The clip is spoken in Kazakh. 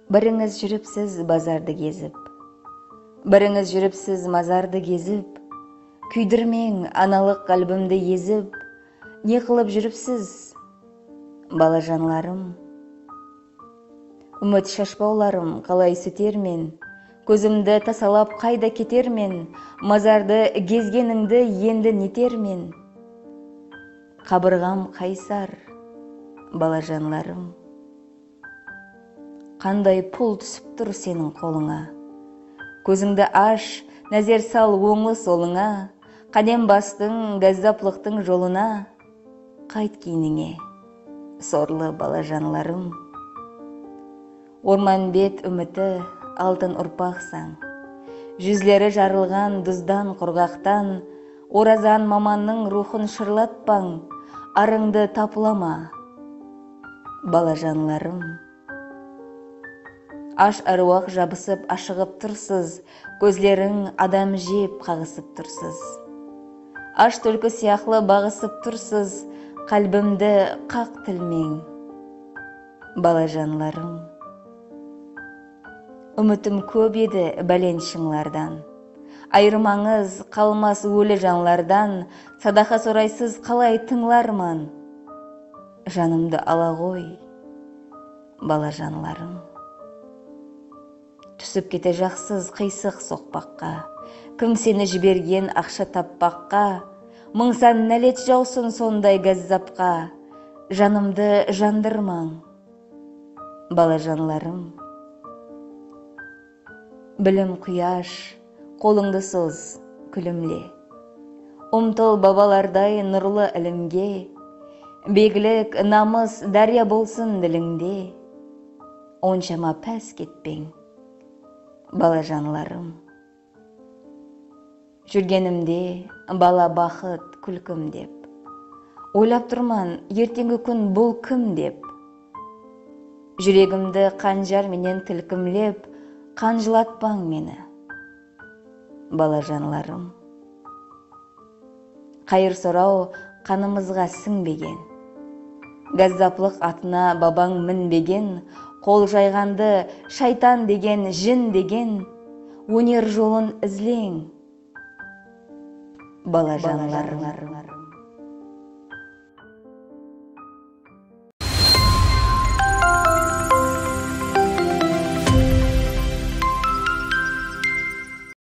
Біріңіз жүріпсіз базарды кезіп, біріңіз жүріпсіз мазарды кезіп, күйдірмең аналық қалбымды езіп, не қылып жүріпсіз, балажанларым? Үміт шашпауларым қалай сүтермен, көзімді тасалап қайда кетермен, мазарды кезгеніңді енді нетермен? Қабырғам қайсар, балажанларым. Қандай пұл түсіп тұр сенің қолыңа, көзіңді аш, нәзер сал оңы солыңа, қадем бастың газдаплықтың жолына, қайт кейніңе, сорлы балажанларым. Орман бет үміті алтын ұрпақсаң, жүзлері жарылған дұздан құрғақтан, оразан маманның рухын шырлатпаң, арыңды тапылама, балажанларым. Аш әруақ жабысып ашығып тұрсыз, көзлерің адам жеп қағысып тұрсыз. Аш түлкі сияқлы бағысып тұрсыз, қалбімді қақ тілмең, балажанларым. Үмітім көп еді бәлен шыңлардан, айырмаңыз қалмас өлі жанлардан, садақа сорайсыз қалай тыңларман, жанымды ала ғой, балажанларым. Түсіп кете жақсыз қисық соқпаққа, кім сені жіберген ақша таппаққа, мың-сан нәлет жаусын сондай газзапқа, жанымды жандырмаң, балажанларым. Білім құяш, қолыңды соз, күлімле, ұмтыл бабалардай нұрлы ілімге, беглік, намыс, дария болсын діліңде, оншама пәс кетпең, балажанларым. Жүргенімде бала бақыт күлкім деп, ойлап тұрман ертеңгі күн бұл кім деп, жүрегімді қанжар менен тілкімлеп, қанжылатпаң мені, балажанларым. Қайыр сорау қанымызға сіңбеген, газдаплық атына бабаң мінбеген, қол жайғанды шайтан деген, жін деген, өнер жолын ізлең, балажанларым.